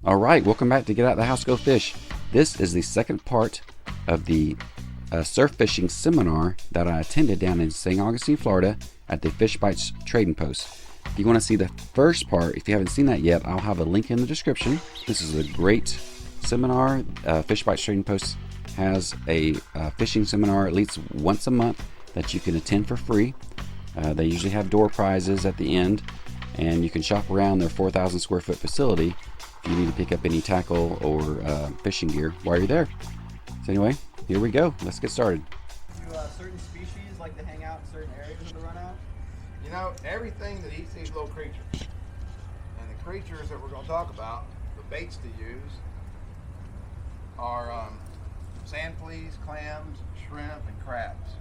All right, welcome back to Get Out the House, Go Fish. This is the second part of the surf fishing seminar that I attended down in St. Augustine, Florida at the Fishbites Trading Post. If you want to see the first part, if you haven't seen that yet, I'll have a link in the description. This is a great seminar. Fishbites Trading Post has a fishing seminar at least once a month that you can attend for free. They usually have door prizes at the end, and you can shop around their 4,000 square foot facility if you need to pick up any tackle or fishing gear while you're there. So anyway, here we go. Let's get started. Do certain species like to hang out in certain areas of the run out? You know, everything that eats these little creatures, and the creatures that we're going to talk about, the baits to use, are sand fleas, clams, shrimp, and crabs.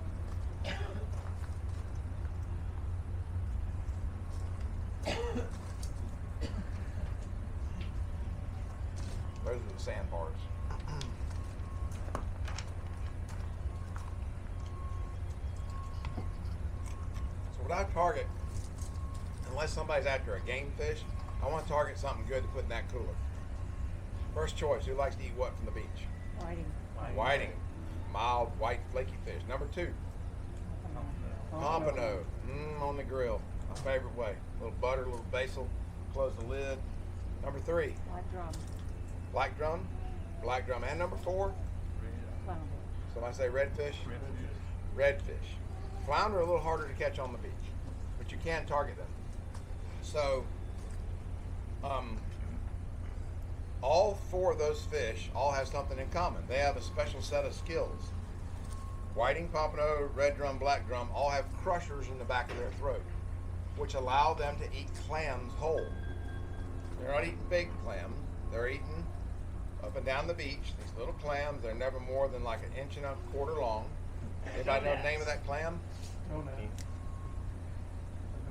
Those are the sandbars. So what I target, unless somebody's after a game fish, I want to target something good to put in that cooler. First choice, who likes to eat what from the beach? Whiting. Whiting. Mild, white, flaky fish. Number two, pompano. On the grill. My favorite way. A little butter, a little basil, close the lid. Number three, Black drum. black drum. Black drum. And number four, Flounder. somebody say redfish? Redfish. Flounder are a little harder to catch on the beach, but you can target them. So, all four of those fish all have something in common. They have a special set of skills. Whiting, pompano, red drum, black drum all have crushers in the back of their throat, which allow them to eat clams whole. They're not eating big clams. They're eating up and down the beach. These little clams, they're never more than like 1.25 inches long. Anybody know the name of that clam?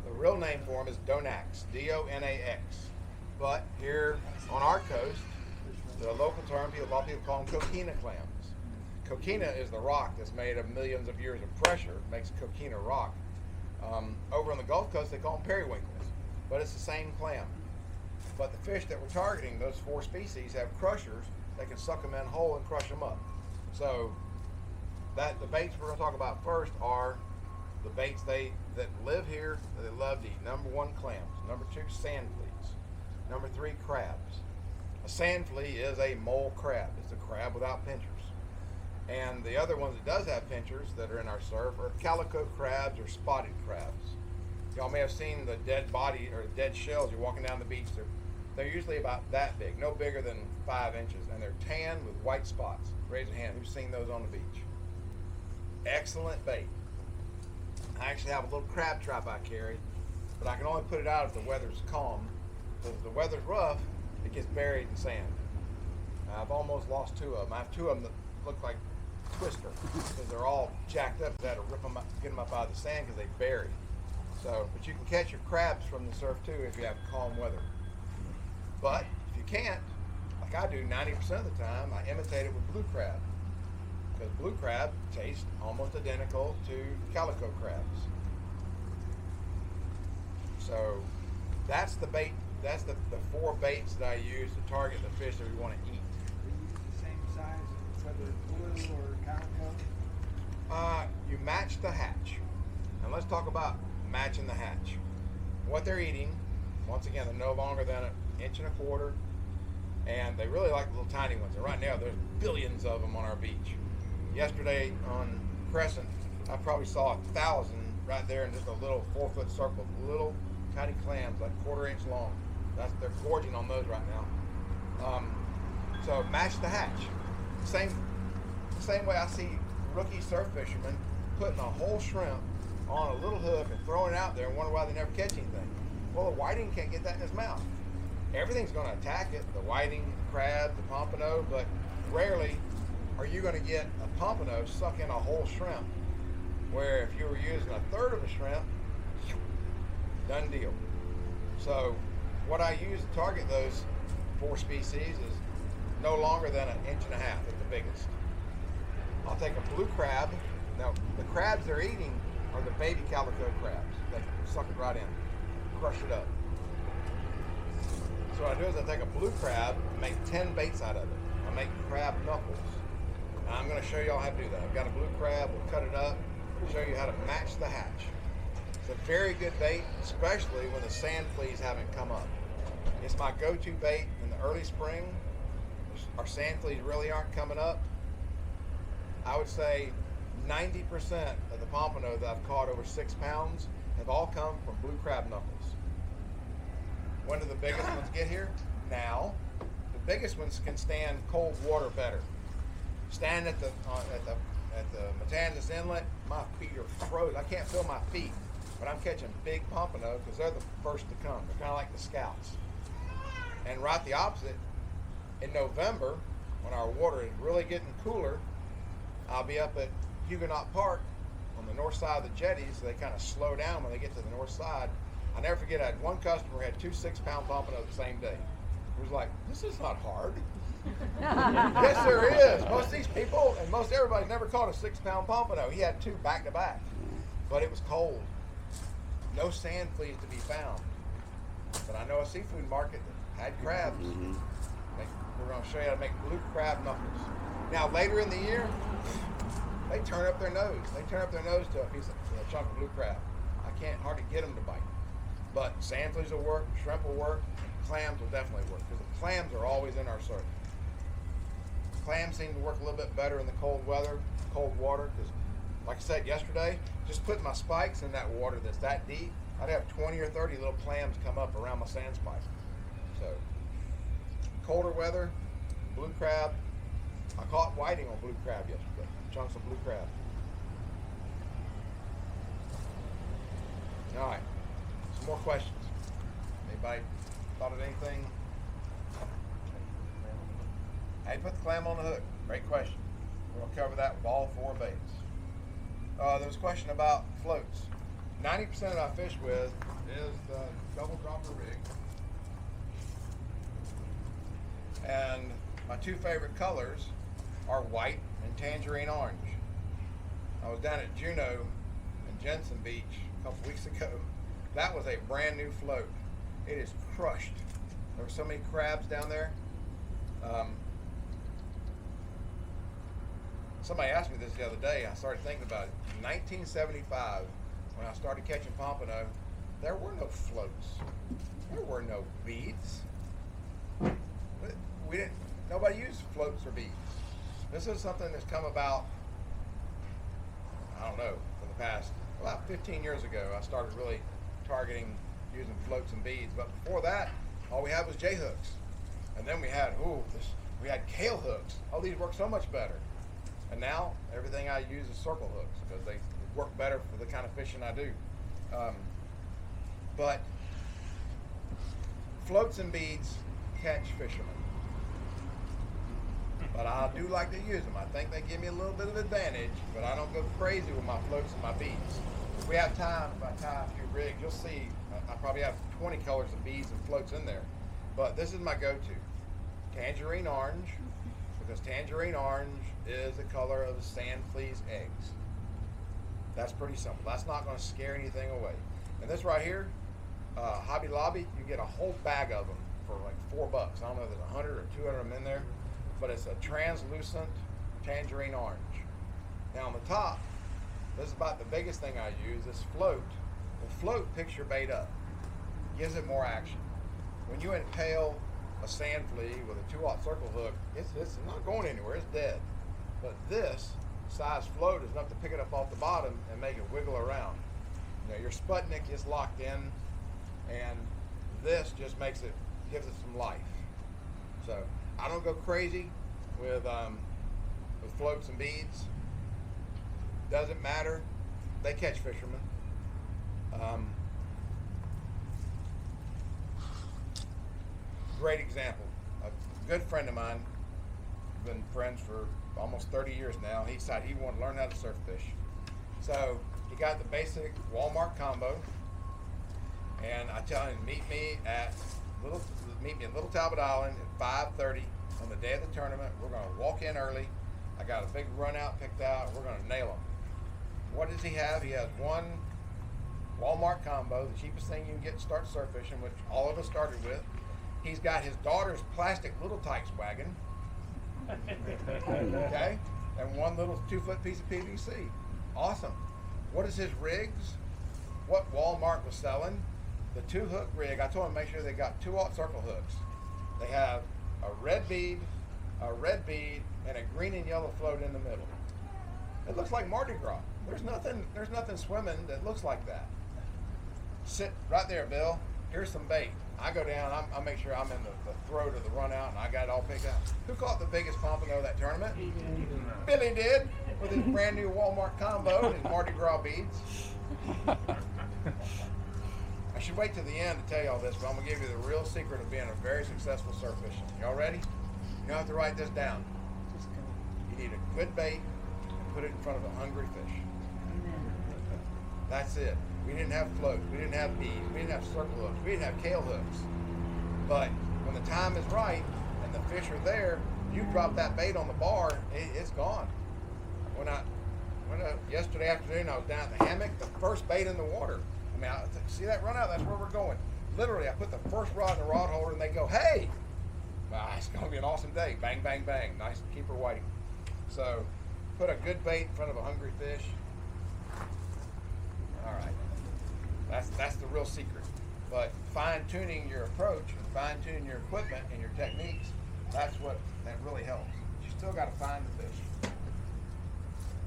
The real name for them is Donax, D-O-N-A-X. But here on our coast, the local term, a lot of people call them coquina clams. Coquina is the rock that's made of millions of years of pressure, makes coquina rock. Over on the Gulf Coast, they call them periwinkles, but it's the same clam. But the fish that we're targeting, those four species, have crushers that can suck them in whole and crush them up. So the baits we're going to talk about first are the baits that live here that they love to eat. Number one, clams. Number two, sand fleas. Number three, crabs. A sand flea is a mole crab. It's a crab without pinchers. And the other ones that does have pinchers that are in our surf are calico crabs or spotted crabs. Y'all may have seen the dead body or dead shells. You're walking down the beach. They're usually about that big, no bigger than 5 inches, and they're tan with white spots. Raise your hand. Who's seen those on the beach? Excellent bait. I actually have a little crab trap I carry, but I can only put it out if the weather's calm. If the weather's rough, it gets buried in sand. I've almost lost 2 of them. I have 2 of them that look like Twister because they're all jacked up. I had to rip them up, get them up out of the sand because they bury. So, but you can catch your crabs from the surf too if you have calm weather. But if you can't, like I do 90% of the time, I imitate it with blue crab. Because blue crab tastes almost identical to calico crabs. So that's the bait. That's the 4 baits that I use to target the fish that we want to eat. Do you use the same size, whether blue or calico? You match the hatch. And let's talk about matching the hatch. What they're eating, once again, they're no longer than 1.25 inches, and they really like the little tiny ones. And right now, there's billions of them on our beach. Yesterday on Crescent, I probably saw 1,000 right there in just a little 4-foot circle, little tiny clams, like 1/4 inch long. They're gorging on those right now. So match the hatch. Same way I see rookie surf fishermen putting a whole shrimp on a little hook and throwing it out there and wonder why they never catch anything. Well, the whiting can't get that in his mouth. Everything's going to attack it, the whiting, the crab, the pompano, but rarely are you going to get a pompano suck in a whole shrimp, where if you were using 1/3 of a shrimp, done deal. So what I use to target those 4 species is no longer than 1.5 inches at the biggest. I'll take a blue crab. Now, the crabs they're eating are the baby calico crabs. They suck it right in, crush it up. So what I do is I take a blue crab and make 10 baits out of it. I make crab knuckles. And I'm going to show you all how to do that. I've got a blue crab, we'll cut it up, show you how to match the hatch. It's a very good bait, especially when the sand fleas haven't come up. It's my go-to bait in the early spring. Our sand fleas really aren't coming up. I would say 90% of the pompano that I've caught over 6 pounds have all come from blue crab knuckles. When do the biggest ones get here? Now. The biggest ones can stand cold water better. Stand at the Matanzas Inlet, my feet are frozen. I can't feel my feet, but I'm catching big pompano because they're the first to come. They're kind of like the scouts. And right the opposite, in November, when our water is really getting cooler, I'll be up at Huguenot Park on the north side of the jetties, so they kind of slow down when they get to the north side. I never forget, I had one customer who had 2 6-pound pompano the same day. He was like, this is not hard. Yes, there is. Most of these people, and most everybody, never caught a 6-pound pompano. He had 2 back to back, but it was cold. No sand fleas to be found. But I know a seafood market that had crabs. We're going to show you how to make blue crab knuckles. Now, later in the year, they turn up their nose. They turn up their nose to a chunk of blue crab. I can't hardly get them to bite. But sand fleas will work, shrimp will work, and clams will definitely work, because the clams are always in our circle. Clams seem to work a little bit better in the cold weather, cold water, because like I said yesterday, just putting my spikes in that water that's that deep, I'd have 20 or 30 little clams come up around my sand spike. So, colder weather, blue crab. I caught whiting on blue crab yesterday, chunks of blue crab. All right, some more questions. Anybody thought of anything? How you put the clam on the hook? Great question. We're going to cover that with all 4 baits. There was a question about floats. 90% of I fish with is the double dropper rig. And my 2 favorite colors are white and tangerine orange. I was down at Juneau and Jensen Beach a couple weeks ago. That was a brand new float. It is crushed. There were so many crabs down there. Somebody asked me this the other day. I started thinking about it. In 1975, when I started catching pompano, there were no floats. There were no beads. Nobody used floats or beads. This is something that's come about, I don't know, for the past, about 15 years ago, I started really targeting using floats and beads. But before that, all we had was J-hooks. And then we had Kale hooks. Oh, these work so much better. And now everything I use is circle hooks because they work better for the kind of fishing I do. But floats and beads catch fishermen. But I do like to use them. I think they give me a little bit of advantage, but I don't go crazy with my floats and my beads. If we have time, if I tie a few rigs, you'll see I probably have 20 colors of beads and floats in there. But this is my go-to. Tangerine orange, because tangerine orange is the color of the sand flea's eggs. That's pretty simple. That's not going to scare anything away. And this right here, Hobby Lobby, you get a whole bag of them for like $4. I don't know if there's 100 or 200 of them in there, but it's a translucent tangerine orange. Now on the top, this is about the biggest thing I use, this float. The float picks your bait up, gives it more action. When you impale a sand flea with a 2/0 circle hook, it's not going anywhere, it's dead. But this size float is enough to pick it up off the bottom and make it wiggle around. You know, your Sputnik is locked in, and this just gives it some life. So I don't go crazy with floats and beads. Doesn't matter. They catch fishermen. Great example. A good friend of mine, been friends for almost 30 years now. He decided he wanted to learn how to surf fish. So he got the basic Walmart combo, and I tell him, meet me at Little Talbot Island at 5:30 on the day of the tournament. We're going to walk in early. I got a big run out picked out. We're going to nail him. What does he have? He has one Walmart combo, the cheapest thing you can get to start surf fishing, which all of us started with. He's got his daughter's plastic Little Tikes wagon. Okay? And one little 2-foot piece of PVC. Awesome. What is his rigs? What Walmart was selling? The 2-hook rig. I told him to make sure they got 2-aught circle hooks. They have a red bead, and a green and yellow float in the middle. It looks like Mardi Gras. There's nothing swimming that looks like that. Sit right there, Bill. Here's some bait. I go down, I make sure I'm in the throat of the run out, and I got it all picked out. Who caught the biggest pompano of that tournament? Billy did, with his brand new Walmart combo and his Mardi Gras beads. I should wait till the end to tell you all this, but I'm going to give you the real secret of being a very successful surf fisherman. Y'all ready? You don't have to write this down. You need a good bait and put it in front of a hungry fish. That's it. We didn't have floats. We didn't have beads. We didn't have circle hooks. We didn't have tail hooks. But when the time is right and the fish are there, you drop that bait on the bar, it's gone. Yesterday afternoon, I was down at the hammock, the first bait in the water. I mean, see that run out? That's where we're going. Literally, I put the first rod in the rod holder, and they go, hey! It's going to be an awesome day. Bang, bang, bang. Nice keeper whiting. So, put a good bait in front of a hungry fish. All right. That's the real secret. But fine-tuning your approach and fine-tuning your equipment and your techniques, that really helps. You still got to find the fish.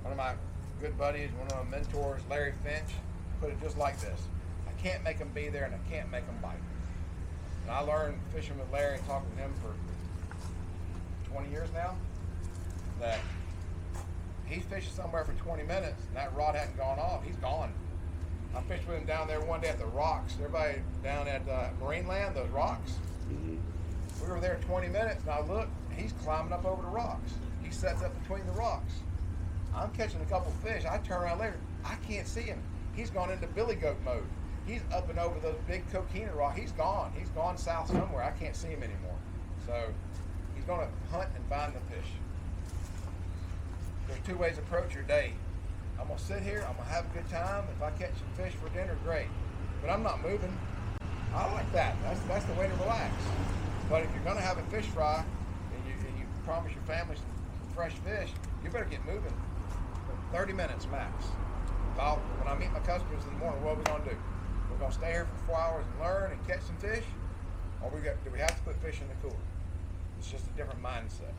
One of my good buddies, one of my mentors, Larry Finch, put it just like this. I can't make them be there, and I can't make them bite. And I learned fishing with Larry and talking with him for 20 years now, that he's fishing somewhere for 20 minutes, and that rod hadn't gone off, he's gone. I fished with him down there one day at the rocks. Everybody down at Marineland, those rocks. We were there 20 minutes, and I looked, he's climbing up over the rocks. He sets up between the rocks. I'm catching a couple fish. I turn around later, I can't see him. He's gone into billy goat mode. He's up and over those big coquina rocks. He's gone. He's gone south somewhere. I can't see him anymore. So he's going to hunt and find the fish. There's 2 ways to approach your day. I'm going to sit here. I'm going to have a good time. If I catch some fish for dinner, great. But I'm not moving. I like that. That's the way to relax. But if you're going to have a fish fry and you promise your family some fresh fish, you better get moving. 30 minutes max. When I meet my customers in the morning, what are we going to do? We're going to stay here for 4 hours and learn and catch some fish? Or do we have to put fish in the cooler? It's just a different mindset.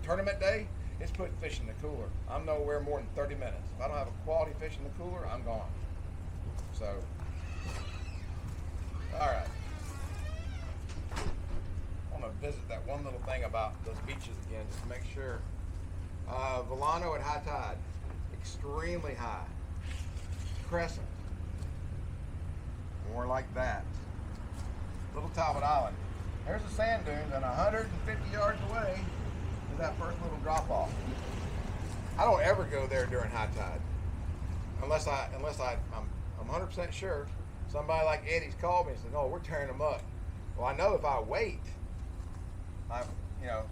Tournament day, it's putting fish in the cooler. I'm nowhere more than 30 minutes. If I don't have a quality fish in the cooler, I'm gone. So, all right. I want to visit that one little thing about those beaches again, just to make sure. Volano at high tide, extremely high. Crescent, more like that. Little Talbot Island. There's the sand dunes, and 150 yards away is that first little drop off. I don't ever go there during high tide, unless I'm 100% sure somebody like Eddie's called me and said, "No, we're tearing them up." Well, I know if I wait,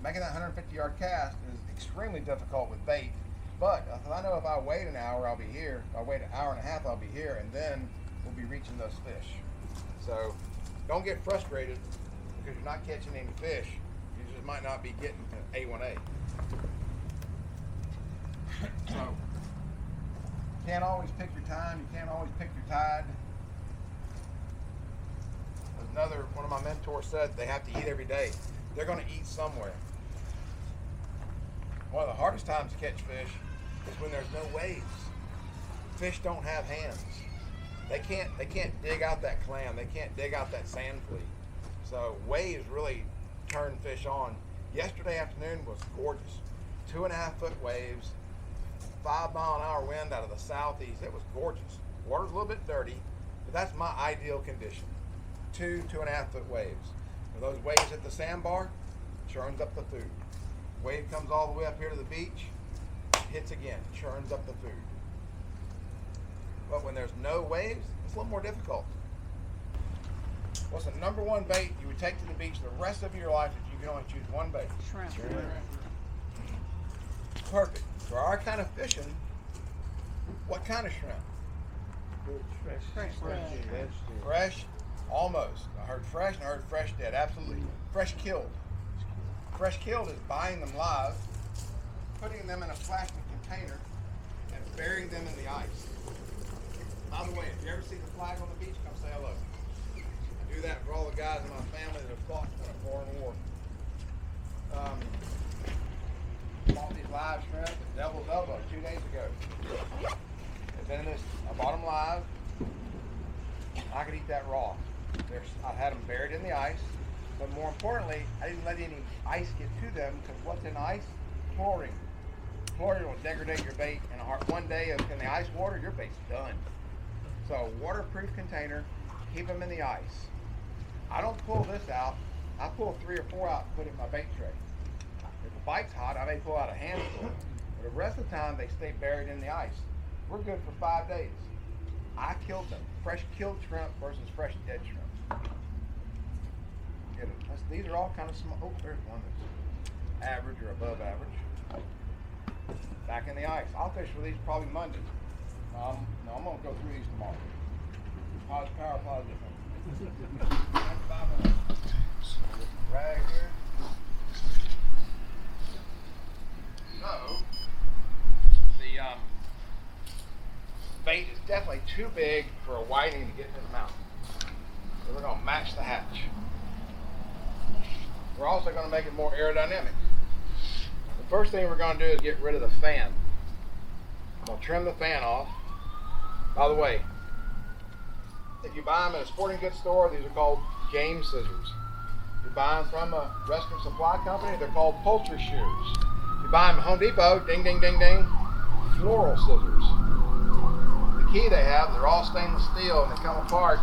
making that 150-yard cast is extremely difficult with bait. But I know if I wait an hour, I'll be here. If I wait an hour and a half, I'll be here, and then we'll be reaching those fish. So don't get frustrated because you're not catching any fish. You just might not be getting to A1A. So you can't always pick your time. You can't always pick your tide. One of my mentors said they have to eat every day. They're going to eat somewhere. One of the hardest times to catch fish is when there's no waves. Fish don't have hands. They can't dig out that clam. They can't dig out that sand flea. So waves really turn fish on. Yesterday afternoon was gorgeous. 2.5-foot waves, 5-mile-an-hour wind out of the southeast. It was gorgeous. Water's a little bit dirty, but that's my ideal condition. 2.5-foot waves. When those waves hit the sandbar, churns up the food. Wave comes all the way up here to the beach, hits again, churns up the food. But when there's no waves, it's a little more difficult. What's the number one bait you would take to the beach the rest of your life if you can only choose one bait? Shrimp. Perfect. For our kind of fishing, what kind of shrimp? Fresh. Fresh, Almost. I heard fresh and I heard fresh dead. Absolutely. Fresh killed. Fresh killed is buying them live, putting them in a plastic container, and burying them in the ice. By the way, if you ever see the flag on the beach, come say hello. I do that for all the guys in my family that have fought in a foreign war. Bought these live shrimp at Devil's Elbow 2 days ago. And then I bought them live. I could eat that raw. I had them buried in the ice, but more importantly, I didn't let any ice get to them because what's in ice? Chlorine. Chlorine will degrade your bait in one day in the ice water, your bait's done. So waterproof container, keep them in the ice. I don't pull this out. I pull 3 or 4 out and put it in my bait tray. If the bite's hot, I may pull out a handful, but the rest of the time they stay buried in the ice. We're good for 5 days. I killed them. Fresh killed shrimp versus fresh dead shrimp. These are all kind of small. Oh, there's one that's average or above average. Back in the ice. I'll fish for these probably Monday. No, I'm going to go through these tomorrow. Power positive. 5 minutes. Rag here. So, the bait is definitely too big for a whiting to get to the mouth. So we're going to match the hatch. We're also going to make it more aerodynamic. The first thing we're going to do is get rid of the fan. I'm going to trim the fan off. By the way, if you buy them at a sporting goods store, these are called game scissors. If you buy them from a Western supply company, they're called poultry shears. If you buy them at Home Depot, ding, ding, ding, ding, floral scissors. The key they have, they're all stainless steel and they come apart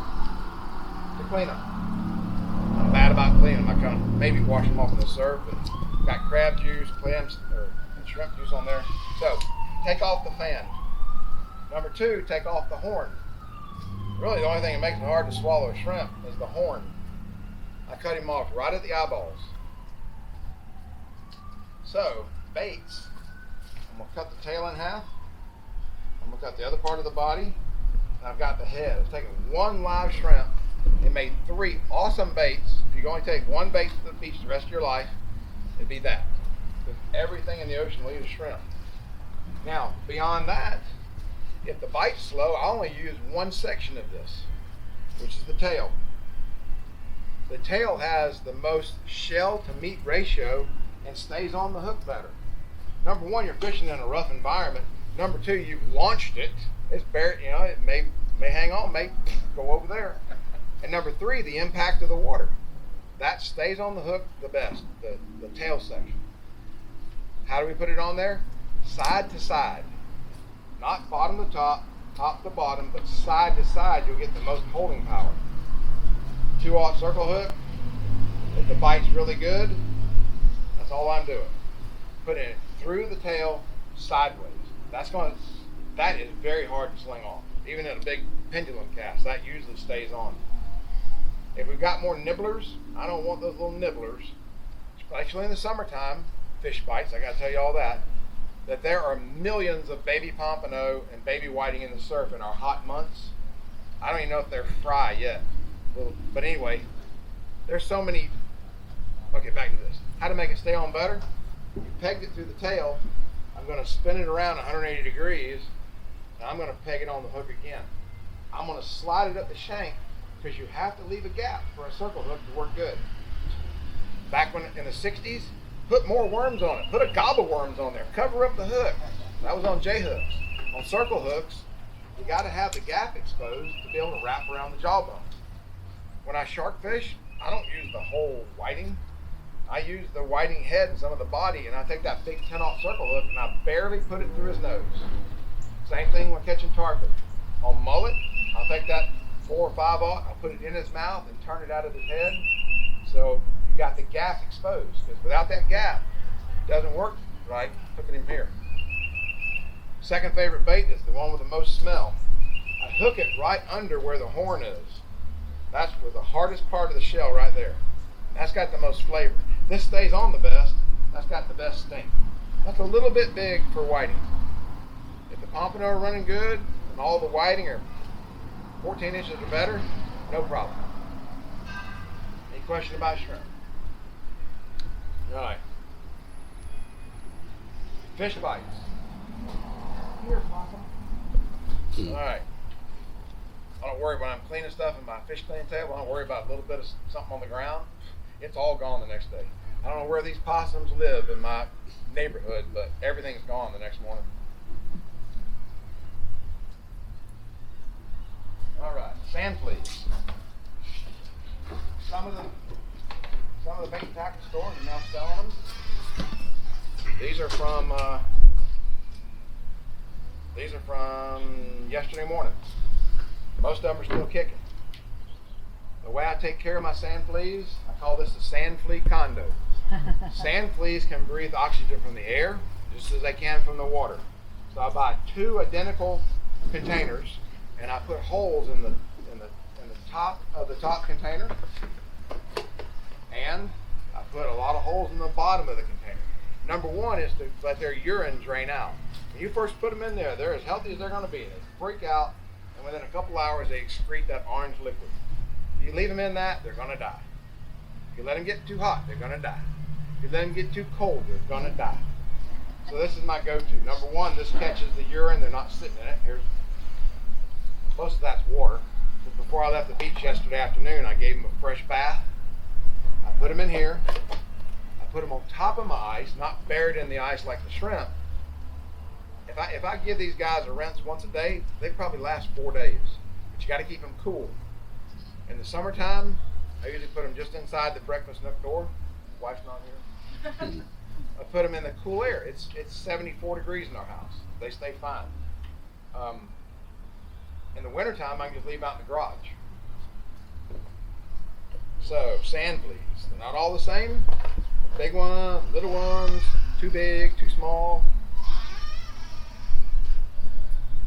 to clean them. I'm bad about cleaning them. I kind of maybe wash them off in the surf, but got crab juice, clams, and shrimp juice on there. So, take off the fan. Number 2, take off the horn. Really, the only thing that makes it hard to swallow a shrimp is the horn. I cut him off right at the eyeballs. So, baits, I'm going to cut the tail in half. I'm going to cut the other part of the body. And I've got the head. I've taken 1 live shrimp and made 3 awesome baits. If you're going to take 1 bait to the beach the rest of your life, it'd be that. Because everything in the ocean will eat a shrimp. Now, beyond that, if the bite's slow, I only use 1 section of this, which is the tail. The tail has the most shell to meat ratio and stays on the hook better. Number 1, you're fishing in a rough environment. Number 2, you've launched it. It's buried, it may hang on, may go over there. And number 3, the impact of the water. That stays on the hook the best, the tail section. How do we put it on there? Side to side. Not bottom to top, top to bottom, but side to side, you'll get the most holding power. 2/0 circle hook. If the bite's really good, that's all I'm doing. Putting it through the tail, sideways. That is very hard to sling off. Even in a big pendulum cast, that usually stays on. If we've got more nibblers, I don't want those little nibblers, especially in the summertime, fish bites, I gotta tell you all that there are millions of baby pompano and baby whiting in the surf in our hot months. I don't even know if they're fry yet. But anyway, there's so many. Okay, back to this. How to make it stay on better? You pegged it through the tail. I'm going to spin it around 180 degrees, and I'm going to peg it on the hook again. I'm going to slide it up the shank because you have to leave a gap for a circle hook to work good. Back when in the 60s, put more worms on it. Put a gobble worms on there. Cover up the hook. That was on J hooks. On circle hooks, you got to have the gap exposed to be able to wrap around the jawbone. When I shark fish, I don't use the whole whiting. I use the whiting head and some of the body, and I take that big 10/0 circle hook and I barely put it through his nose. Same thing when catching tarpon. On mullet, I'll take that 4 or 5/0, I'll put it in his mouth and turn it out of his head. So you got the gap exposed, because without that gap, it doesn't work right. Look at him here. Second favorite bait is the one with the most smell. I hook it right under where the horn is. That's where the hardest part of the shell right there. That's got the most flavor. This stays on the best. That's got the best stink. That's a little bit big for whiting. If the pompano are running good and all the whiting are 14 inches or better, no problem. question about shrimp? All right. Fish bites. Here, Papa. All right. I don't worry when I'm cleaning stuff in my fish cleaning table. I don't worry about a little bit of something on the ground. It's all gone the next day. I don't know where these possums live in my neighborhood, but everything's gone the next morning. All right, sand fleas. Some of the bait and tackle stores are now selling them. These are from yesterday morning. Most of them are still kicking. The way I take care of my sand fleas, I call this a sand flea condo. Sand fleas can breathe oxygen from the air just as they can from the water. So I buy 2 identical containers, and I put holes in the top of the top container, and I put a lot of holes in the bottom of the container. Number 1 is to let their urine drain out. When you first put them in there, they're as healthy as they're going to be. They freak out, and within a couple hours, they excrete that orange liquid. If you leave them in that, they're going to die. If you let them get too hot, they're going to die. If you let them get too cold, they're going to die. So this is my go-to. Number 1, this catches the urine. They're not sitting in it. Here's most of that's water. But before I left the beach yesterday afternoon, I gave them a fresh bath. I put them in here. I put them on top of my ice, not buried in the ice like the shrimp. If I give these guys a rinse once a day, they probably last 4 days. But you got to keep them cool. In the summertime, I usually put them just inside the breakfast nook door. Wife's not here. I put them in the cool air. It's 74 degrees in our house. They stay fine. In the wintertime, I can just leave them out in the garage. So, sand fleas. They're not all the same. Big ones, little ones, too big, too small.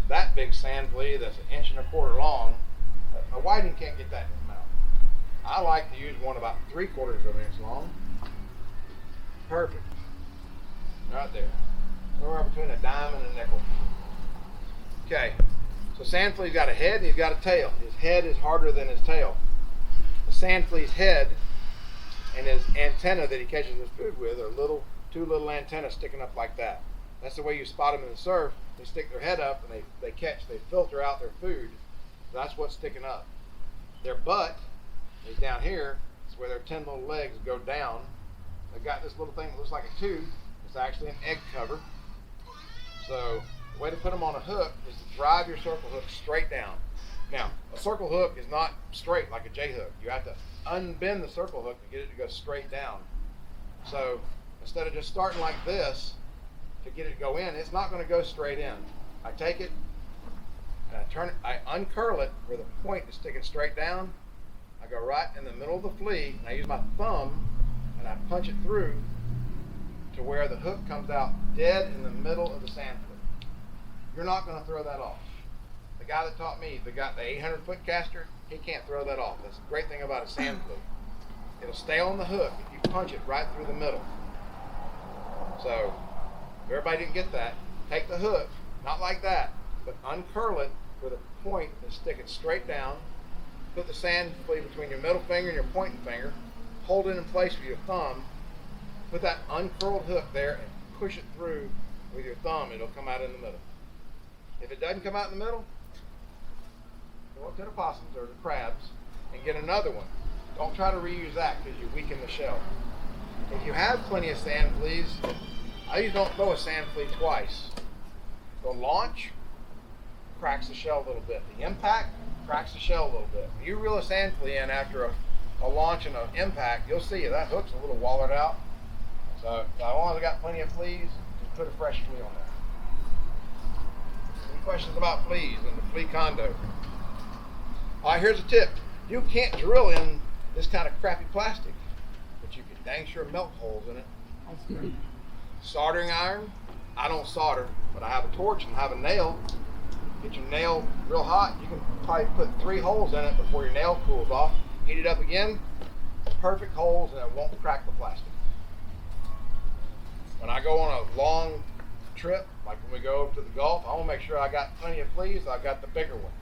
That big sand flea that's 1.25 inches long, a whiting can't get that in his mouth. I like to use one about 3/4 of an inch long. Perfect. Right there. Somewhere between a dime and a nickel. Okay. So sand flea's got a head and he's got a tail. His head is harder than his tail. The sand flea's head and his antenna that he catches his food with are 2 little antennas sticking up like that. That's the way you spot them in the surf. They stick their head up and they filter out their food. That's what's sticking up. Their butt is down here. It's where their 10 little legs go down. They've got this little thing that looks like a tube. It's actually an egg cover. So the way to put them on a hook is to drive your circle hook straight down. Now, a circle hook is not straight like a J hook. You have to unbend the circle hook to get it to go straight down. So instead of just starting like this to get it to go in, it's not going to go straight in. I take it and I uncurl it where the point is sticking straight down. I go right in the middle of the flea and I use my thumb and I punch it through to where the hook comes out dead in the middle of the sand flea. You're not going to throw that off. The guy that taught me, the 800-foot caster, he can't throw that off. That's the great thing about a sand flea. It'll stay on the hook if you punch it right through the middle. So, if everybody didn't get that, take the hook, not like that, but uncurl it with a point and stick it straight down. Put the sand flea between your middle finger and your pointing finger. Hold it in place with your thumb. Put that uncurled hook there and push it through with your thumb. It'll come out in the middle. If it doesn't come out in the middle, go up to the possums or the crabs and get another one. Don't try to reuse that because you weaken the shell. If you have plenty of sand fleas, I usually don't throw a sand flea twice. The launch cracks the shell a little bit. The impact cracks the shell a little bit. When you reel a sand flea in after a launch and an impact, you'll see that hook's a little wallered out. So as long as I got plenty of fleas, just put a fresh flea on there. Any questions about fleas in the flea condo? All right, here's a tip. You can't drill in this kind of crappy plastic, but you can dang sure melt holes in it. Soldering iron, I don't solder, but I have a torch and I have a nail. Get your nail real hot. You can probably put 3 holes in it before your nail cools off. Heat it up again, perfect holes, and it won't crack the plastic. When I go on a long trip, like when we go over to the Gulf, I want to make sure I got plenty of fleas. I got the bigger one,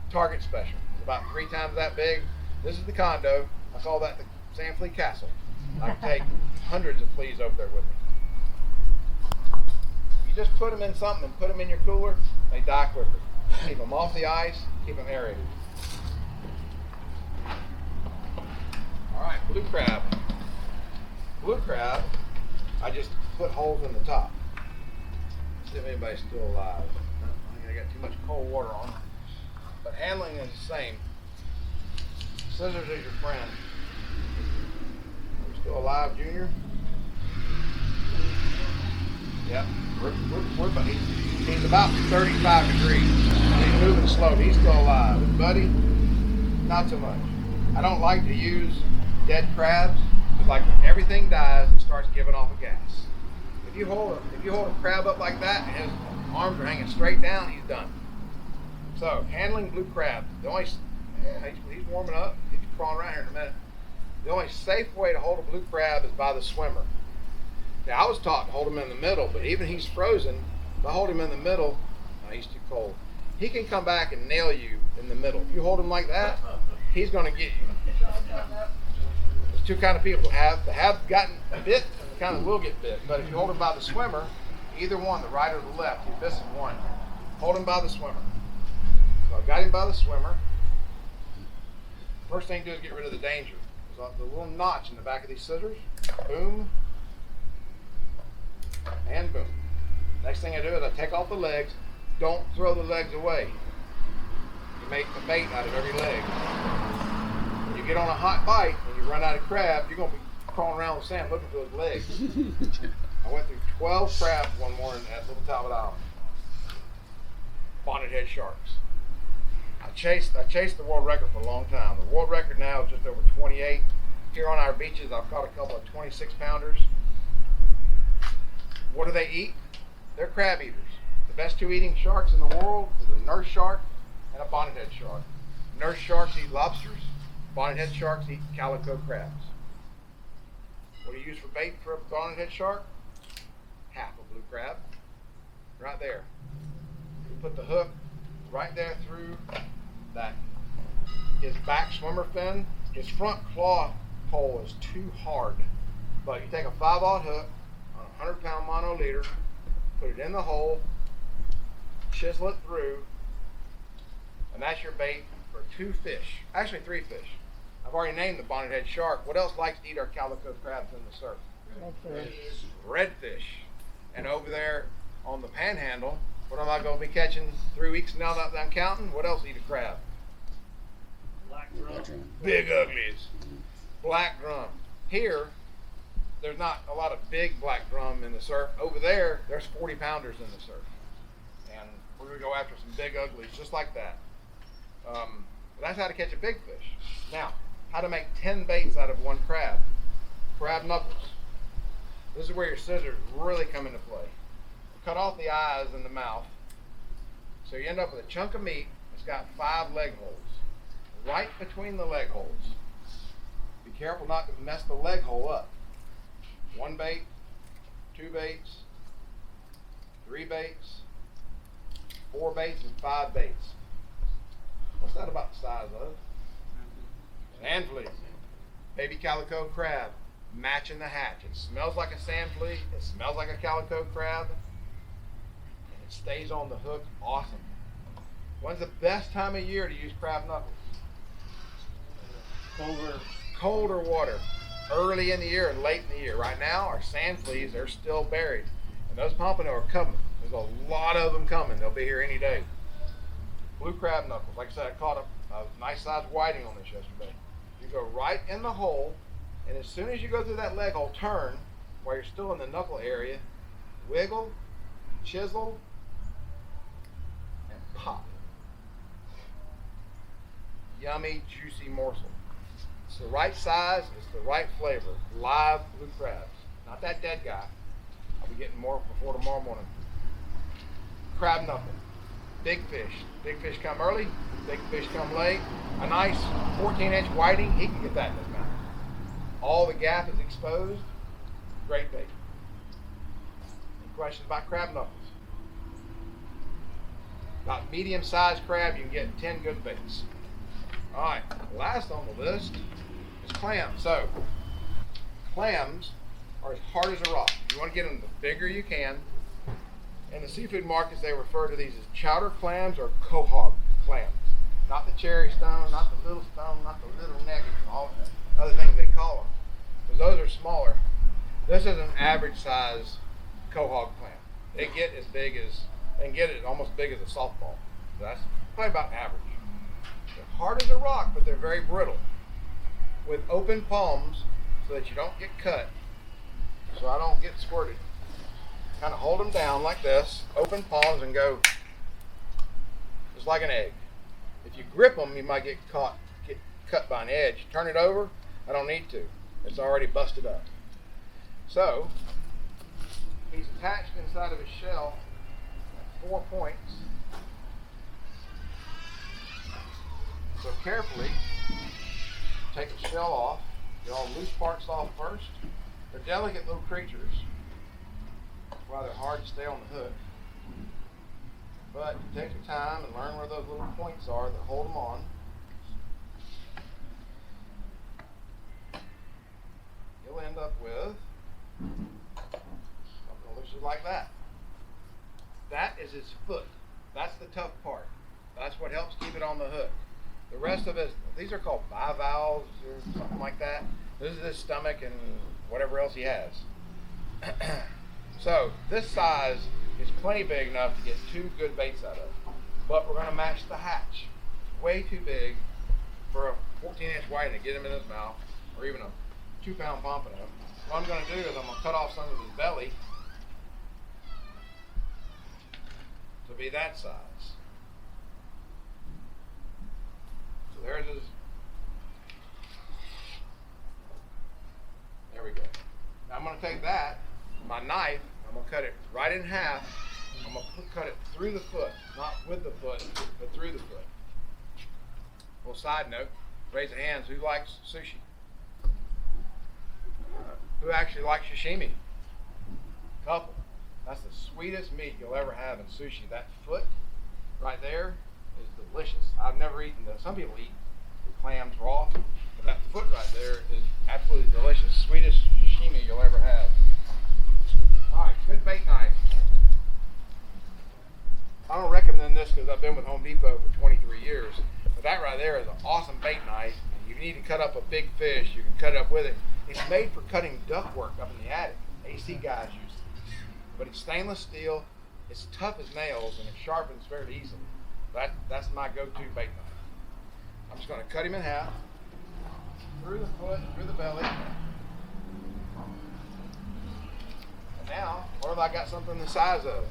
Target Special. It's about 3 times that big. This is the condo. I call that sand flea castle. I can take hundreds of fleas over there with me. You just put them in something and put them in your cooler, they die quicker. Keep them off the ice, keep them aerated. All right, blue crab. Blue crab, I just put holes in the top. See if anybody's still alive. I think I got too much cold water on. But handling is the same. Scissors is your friend. Are we still alive, Junior? Yep. He's about 35 degrees. He's moving slowly. He's still alive. But buddy, not so much. I don't like to use dead crabs because, like, when everything dies, it starts giving off a gas. If you hold a crab up like that and his arms are hanging straight down, he's done. So, handling blue crab. He's warming up. He's crawling around here in a minute. The only safe way to hold a blue crab is by the swimmer. Now, I was taught to hold him in the middle, but even he's frozen. If I hold him in the middle, he's too cold. He can come back and nail you in the middle. If you hold him like that, he's going to get you. There's two kind of people: that have gotten bit and the kind that will get bit. But if you hold him by the swimmer, either one, the right or the left, you're missing one. Hold him by the swimmer. So I've got him by the swimmer. First thing to do is get rid of the danger. There's the little notch in the back of these scissors. Boom. And boom. Next thing I do is I take off the legs. Don't throw the legs away. You make a bait out of every leg. When you get on a hot bite and you run out of crab, you're going to be crawling around the sand looking for those legs. I went through 12 crabs one morning at Little Talbot Island. Bonnet head sharks. I chased the world record for a long time. The world record now is just over 28. Here on our beaches, I've caught a couple of 26-pounders. What do they eat? They're crab eaters. The best two eating sharks in the world is a nurse shark and a bonnethead shark. Nurse sharks eat lobsters. Bonnethead sharks eat calico crabs. What do you use for bait for a bonnethead shark? Half a blue crab. Right there. You put the hook right there through that. His back swimmer fin, his front claw pole is too hard. But you take a 5/0 hook on a 100-pound mono leader, put it in the hole, chisel it through, and that's your bait for 2 fish. Actually 3 fish. I've already named the bonnethead shark. What else likes to eat our calico crabs in the surf? Redfish. And over there on the panhandle, what am I going to be catching 3 weeks now that I'm counting? What else eat a crab? Black drum. Big uglies. Black drum. Here, there's not a lot of big black drum in the surf. Over there, there's 40-pounders in the surf. And we're going to go after some big uglies just like that. But that's how to catch a big fish. Now, how to make 10 baits out of 1 crab. Crab knuckles. This is where your scissors really come into play. Cut off the eyes and the mouth. So you end up with a chunk of meat that's got 5 leg holes. Right between the leg holes. Be careful not to mess the leg hole up. 1 bait, 2 baits, 3 baits, 4 baits, and 5 baits. What's that about the size of? Sand flea. Baby calico crab. Matching the hatch. It smells like a sand flea. It smells like a calico crab. And it stays on the hook. Awesome. When's the best time of year to use crab knuckles? Colder water. Early in the year and late in the year. Right now, our sand fleas, they're still buried. And those pompano are coming. There's a lot of them coming. They'll be here any day. Blue crab knuckles. Like I said, I caught a nice sized whiting on this yesterday. You go right in the hole, and as soon as you go through that leg hole, turn while you're still in the knuckle area, wiggle, chisel, and pop. Yummy, juicy morsel. It's the right size, it's the right flavor. Live blue crabs. Not that dead guy. I'll be getting more before tomorrow morning. Crab knuckle. Big fish. Big fish come early, big fish come late. A nice 14-inch whiting, he can get that in his mouth. All the gaff is exposed. Great bait. Any questions about crab knuckles? About medium-sized crab, you can get 10 good baits. All right, last on the list is clams. So, clams are as hard as a rock. You want to get them the bigger you can. In the seafood markets, they refer to these as chowder clams or quahog clams. Not the cherry stone, not the little stone, not the little nuggets, and all the other things they call them. Because those are smaller. This is an average size quahog clam. They get as big as, they can get it almost big as a softball. So that's probably about average. They're hard as a rock, but they're very brittle. With open palms so that you don't get cut, so I don't get squirted. Kind of hold them down like this, open palms, and go just like an egg. If you grip them, you might get cut by an edge. Turn it over. I don't need to. It's already busted up. So he's attached inside of his shell at 4 points. So carefully take the shell off. Get all the loose parts off first. They're delicate little creatures. That's why they're hard to stay on the hook. But you take your time and learn where those little points are that hold them on. You'll end up with something that looks just like that. That is his foot. That's the tough part. That's what helps keep it on the hook. The rest of it, these are called bivalves or something like that. This is his stomach and whatever else he has. So this size is plenty big enough to get 2 good baits out of. But we're going to match the hatch. It's way too big for a 14-inch whiting to get him in his mouth, or even a 2-pound pompano. What I'm going to do is I'm going to cut off some of his belly to be that size. So there's his. There we go. Now I'm going to take that, my knife, I'm going to cut it right in half. I'm going to cut it through the foot, not with the foot, but through the foot. Well, side note, raise of hands, who likes sushi? Who actually likes sashimi? Couple. That's the sweetest meat you'll ever have in sushi. That foot right there is delicious. I've never eaten that. Some people eat clams raw, but that foot right there is absolutely delicious. Sweetest sashimi you'll ever have. All right, good bait knife. I don't recommend this because I've been with Home Depot for 23 years, but that right there is an awesome bait knife. If you need to cut up a big fish, you can cut it up with it. It's made for cutting ductwork up in the attic. AC guys use it. But it's stainless steel, it's tough as nails, and it sharpens very easily. That's my go-to bait knife. I'm just going to cut him in half, through the foot, through the belly. And now, what have I got something the size of?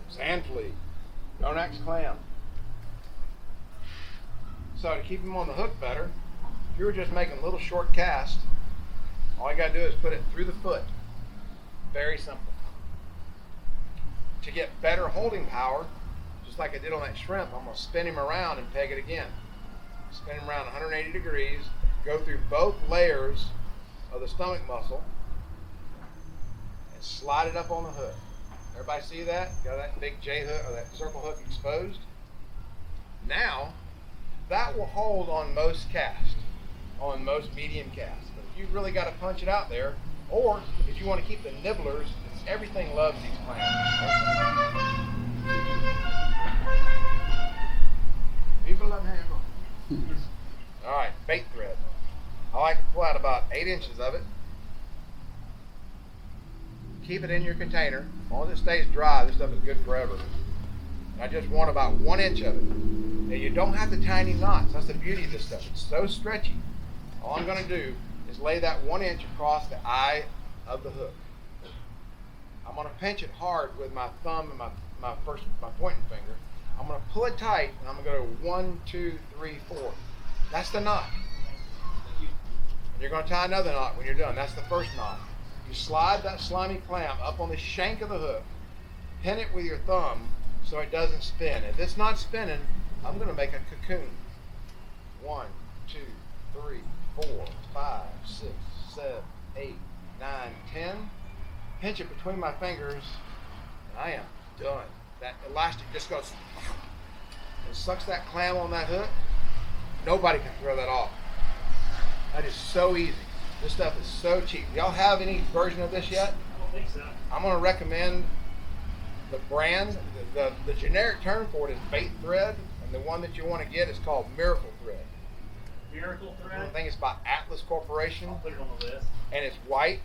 Sand flea, Donax clam. So to keep him on the hook better, if you were just making a little short cast, all you got to do is put it through the foot. Very simple. To get better holding power, just like I did on that shrimp, I'm going to spin him around and peg it again. Spin him around 180 degrees, go through both layers of the stomach muscle, and slide it up on the hook. Everybody see that? Got that big J hook or that circle hook exposed? Now, that will hold on most casts, on most medium casts. But if you really got to punch it out there, or if you want to keep the nibblers, everything loves these clams. People love handle. All right, bait thread. I like to pull out about 8 inches of it. Keep it in your container. As long as it stays dry, this stuff is good forever. I just want about 1 inch of it. Now you don't have to tie any knots. That's the beauty of this stuff. It's so stretchy. All I'm going to do is lay that 1 inch across the eye of the hook. I'm going to pinch it hard with my thumb and my pointing finger. I'm going to pull it tight, and I'm going to go 1, 2, 3, 4. That's the knot. And you're going to tie another knot when you're done. That's the first knot. You slide that slimy clam up on the shank of the hook, pin it with your thumb so it doesn't spin. If it's not spinning, I'm going to make a cocoon. 1, 2, 3, 4, 5, 6, 7, 8, 9, 10. Pinch it between my fingers, and I am done. That elastic just goes and sucks that clam on that hook. Nobody can throw that off. That is so easy. This stuff is so cheap. Y'all have any version of this yet? I don't think so. I'm going to recommend the brand. The generic term for it is bait thread, and the one that you want to get is called Miracle Thread. Miracle I thread. think it's by Atlas Corporation, I'll put it on the list. and it's white.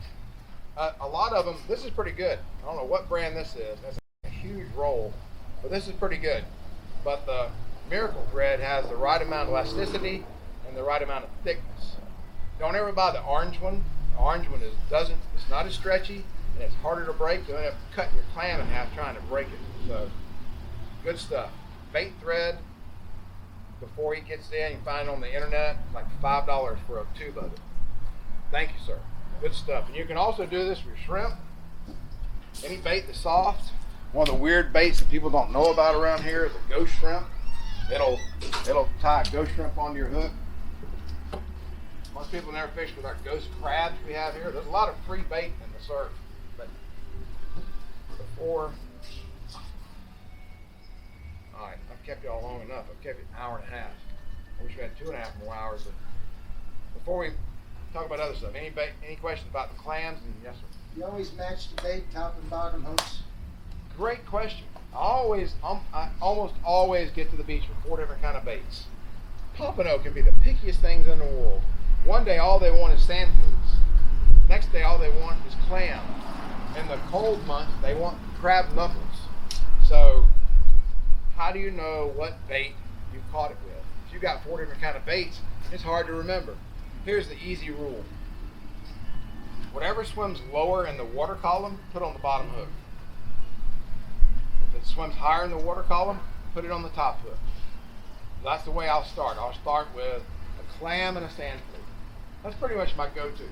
A lot of them, this is pretty good. I don't know what brand this is. That's a huge roll, but this is pretty good. But the Miracle Thread has the right amount of elasticity and the right amount of thickness. Don't ever buy the orange one. The orange one it's not as stretchy, and it's harder to break. You'll end up cutting your clam in half trying to break it. So, good stuff. Bait thread. Before he gets in, you can find it on the internet, like $5 for a tube of it. Thank you, sir. Good stuff. And you can also do this with shrimp. Any bait that's soft. One of the weird baits that people don't know about around here is a ghost shrimp. It'll tie a ghost shrimp onto your hook. Most people never fish with our ghost crabs we have here. There's a lot of free bait in the surf. But before, all right, I've kept y'all long enough. I've kept you an hour and a half. I wish we had 2.5 more hours. But before we talk about other stuff, any questions about the clams? And yes, sir. You always match the bait, top and bottom hooks. Great question. I almost always get to the beach with 4 different kind of baits. Pompano can be the pickiest things in the world. One day all they want is sand fleas. Next day all they want is clam. In the cold months they want crab knuckles. So how do you know what bait you caught it with? If you got 4 different kind of baits, it's hard to remember. Here's the easy rule. Whatever swims lower in the water column, put on the bottom hook. If it swims higher in the water column, put it on the top hook. That's the way I'll start. I'll start with a clam and a sand flea. That's pretty much my go-to.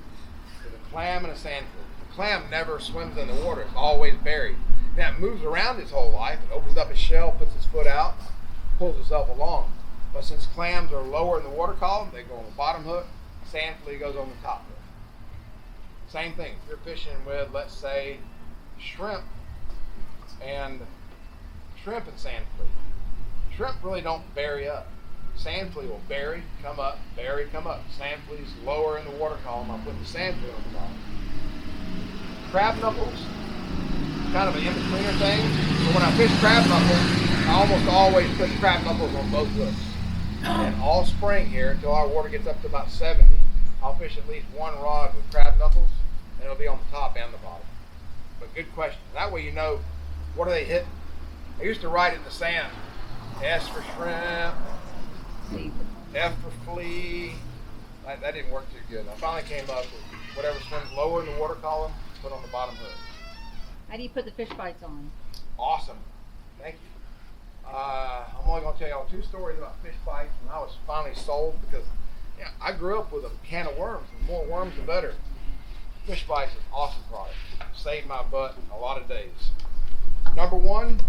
With a clam and a sand flea. The clam never swims in the water. It's always buried. Now it moves around its whole life. It opens up its shell, puts its foot out, pulls itself along. But since clams are lower in the water column, they go on the bottom hook. Sand flea goes on the top hook. Same thing. If you're fishing with, let's say, shrimp and sand flea. Shrimp really don't bury up. Sand flea will bury, come up, bury, come up. Sand flea's lower in the water column. I'll put the sand flea on the bottom. Crab knuckles, kind of an in-betweener thing. But when I fish crab knuckles, I almost always put crab knuckles on both hooks. And all spring here, until our water gets up to about 70, I'll fish at least 1 rod with crab knuckles, and it'll be on the top and the bottom. But good question. That way you know, what are they hitting? I used to write in the sand, S for shrimp, F for flea. That didn't work too good. I finally came up with whatever swims lower in the water column, put on the bottom hook. How do you put the fish bites on? Awesome. Thank you. I'm only going to tell y'all 2 stories about fish bites, and I was finally sold because I grew up with a can of worms. The more worms, the better. Fish bites is an awesome product. Saved my butt a lot of days. Number 1,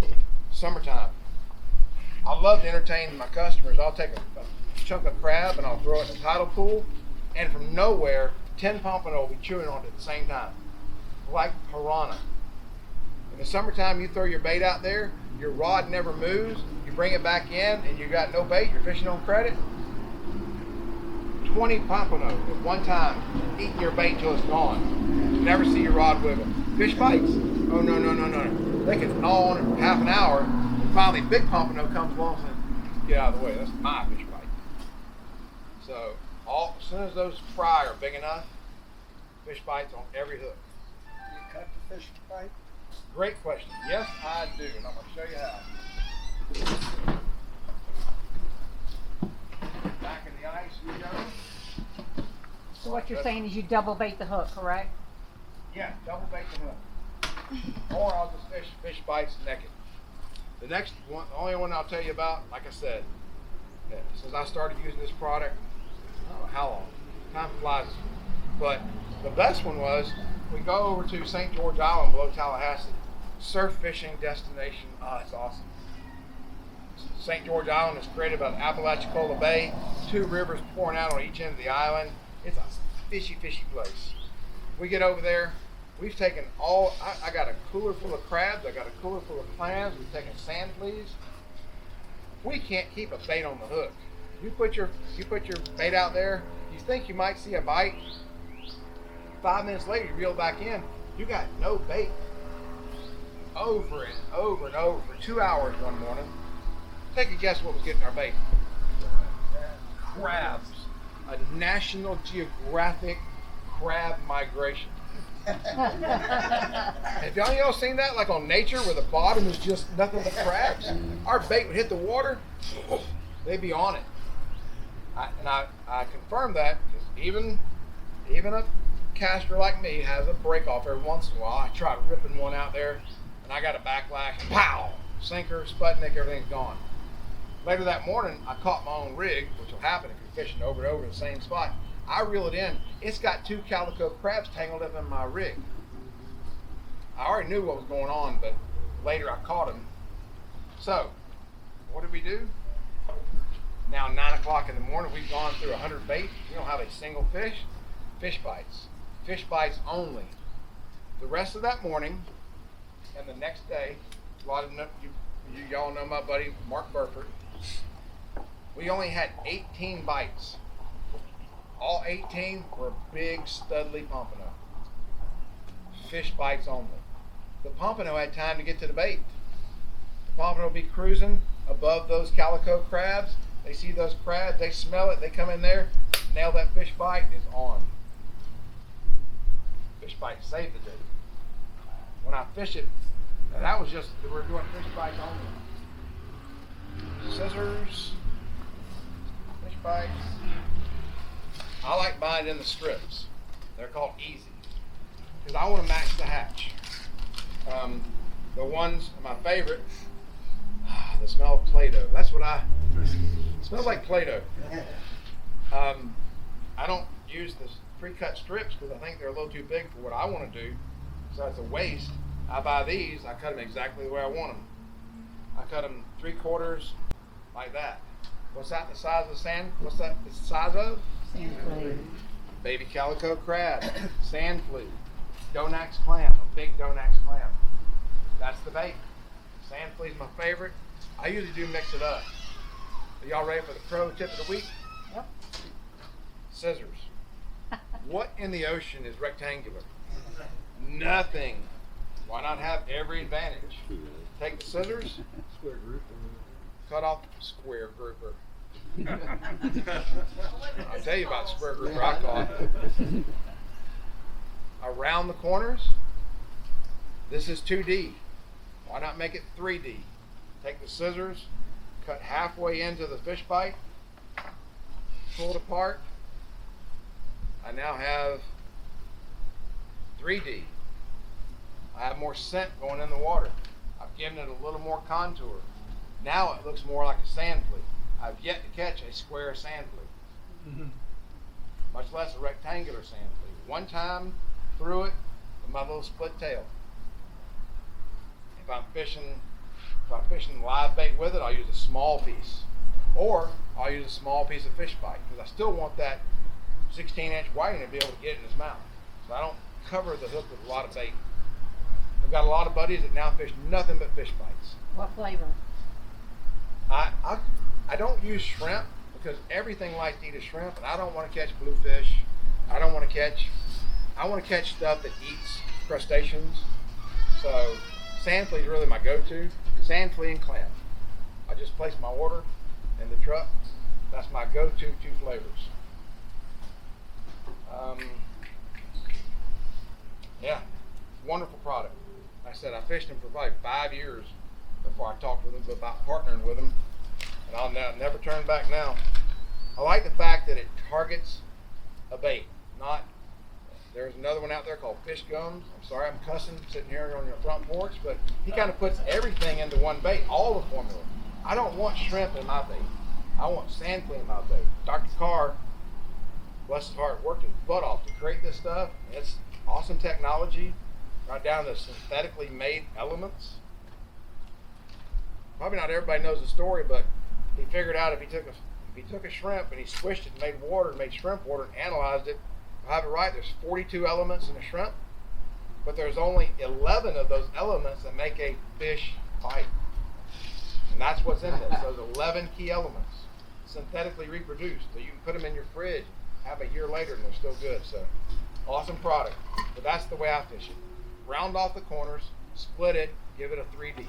summertime. I love to entertain my customers. I'll take a chunk of crab and I'll throw it in a tidal pool, and from nowhere, 10 pompano will be chewing on it at the same time, like piranha. In the summertime, you throw your bait out there, your rod never moves, you bring it back in, and you got no bait, you're fishing on credit. 20 pompano at one time, eating your bait till it's gone. You never see your rod wiggle. Fish bites? Oh, no. They can gnaw on it for half an hour, and finally big pompano comes along and says, get out of the way, that's my fish bite. So, as soon as those fry are big enough, fish bites on every hook. You cut the fish bite. Great question. Yes, I do, and I'm going to show you how. Back in the ice we go. So what you're saying is you double bait the hook, correct? Yeah, double bait the hook. Or I'll just fish bites naked. The next one, the only one I'll tell you about, like I said, since I started using this product, I don't know how long. Time flies. But the best one was, we go over to St. George Island below Tallahassee. Surf fishing destination. It's awesome. St. George Island is created by the Apalachicola Bay. 2 rivers pouring out on each end of the island. It's a fishy place. We get over there. We've taken I got a cooler full of crabs. I got a cooler full of clams. We've taken sand fleas. We can't keep a bait on the hook. You put your bait out there, You think you might see a bite. 5 minutes later, you reel back in. You got no bait. Over and over and over for 2 hours one morning. Take a guess what was getting our bait. Crabs. A National Geographic crab migration. Have y'all seen that, like on Nature, where the bottom is just nothing but crabs? Our bait would hit the water, they'd be on it. I confirm that because even a caster like me has a break off every once in a while. I try ripping one out there, and I got a backlash. Pow! Sinker, Sputnik, everything's gone. Later that morning, I caught my own rig, which will happen if you're fishing over and over in the same spot. I reel it in. It's got 2 calico crabs tangled up in my rig. I already knew what was going on, but later I caught them. So, what did we do? Now 9 o'clock in the morning, we've gone through 100 bait. We don't have a single fish. Fish bites. Fish bites only. The rest of that morning and the next day, a lot of y'all know my buddy Mark Burford. We only had 18 bites. All 18 were big studly pompano. Fish bites only. The pompano had time to get to the bait. The pompano will be cruising above those calico crabs. They see those crabs, they smell it, they come in there, nail that fish bite, is on. Fish bite saved the day. When I fish it, that was just, we're doing fish bites only. Scissors, fish bites. I like buying in the strips. They're called easy because I want to match the hatch. The ones, my favorite, the smell of Play-Doh. That's what it smells like Play-Doh. I don't use the pre-cut strips because I think they're a little too big for what I want to do. So it's a waste. I buy these, I cut them exactly the way I want them. I cut them 3/4 like that. What's that the size of the sand? What's that the size of? Sand flea. Baby calico crab, sand flea, Donax clam, a big Donax clam. That's the bait. Sand flea is my favorite. I usually do mix it up. Are y'all ready for the pro tip of the week? Yep. Scissors. What in the ocean is rectangular? Nothing. Why not have every advantage? Take the scissors, cut off the square grouper. I'll tell you about the square grouper I caught. Around the corners, this is 2D. Why not make it 3D? Take the scissors, cut halfway into the fish bite, pull it apart. I now have 3D. I have more scent going in the water. I've given it a little more contour. Now it looks more like a sand flea. I've yet to catch a square sand flea, much less a rectangular sand flea. One time threw it with my little split tail. If I'm fishing live bait with it, I'll use a small piece, or I'll use a small piece of fish bite because I still want that 16-inch whiting to be able to get in his mouth. So I don't cover the hook with a lot of bait. I've got a lot of buddies that now fish nothing but fish bites. What flavor? I don't use shrimp because everything likes to eat a shrimp, and I don't want to catch bluefish. I want to catch stuff that eats crustaceans. So sand flea is really my go-to. Sand flea and clam. I just place my order in the truck. That's my go-to 2 flavors. Yeah, wonderful product. Like I said, I fished them for probably 5 years before I talked with them about partnering with them, and I'll never turn back now. I like the fact that it targets a bait. There's another one out there called Fish Gums. I'm sorry I'm cussing sitting here on your front porch, but he kind of puts everything into one bait, all the formula. I don't want shrimp in my bait. I want sand flea in my bait. Dr. Carr, bless his heart, worked his butt off to create this stuff. It's awesome technology, right down to synthetically made elements. Probably not everybody knows the story, but he figured out if he took a shrimp and he squished it and made water and made shrimp water and analyzed it, I have it right, there's 42 elements in a shrimp, but there's only 11 of those elements that make a fish bite. And that's what's in this, those 11 key elements, synthetically reproduced. So you can put them in your fridge, have a year later and they're still good. So awesome product. But that's the way I fish it. Round off the corners, split it, give it a 3D.